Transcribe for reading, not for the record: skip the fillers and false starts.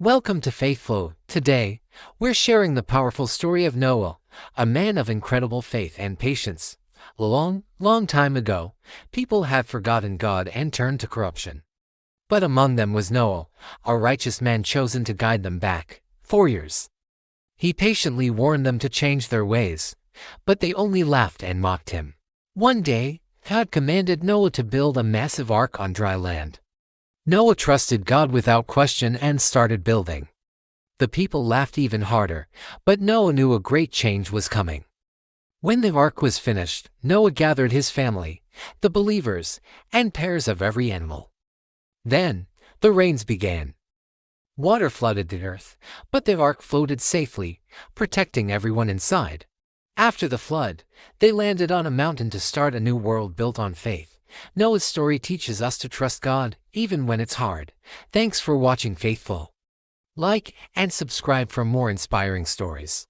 Welcome to FaithFlow. Today, we're sharing the powerful story of Noah, a man of incredible faith and patience. Long time ago, people had forgotten God and turned to corruption. But among them was Noah, a righteous man chosen to guide them back. 4 years. He patiently warned them to change their ways, but they only laughed and mocked him. One day, God commanded Noah to build a massive ark on dry land. Noah trusted God without question and started building. The people laughed even harder, but Noah knew a great change was coming. When the ark was finished, Noah gathered his family, the believers, and pairs of every animal. Then, the rains began. Water flooded the earth, but the ark floated safely, protecting everyone inside. After the flood, they landed on a mountain to start a new world built on faith. Noah's story teaches us to trust God, even when it's hard. Thanks for watching FaithFlow. Like and subscribe for more inspiring stories.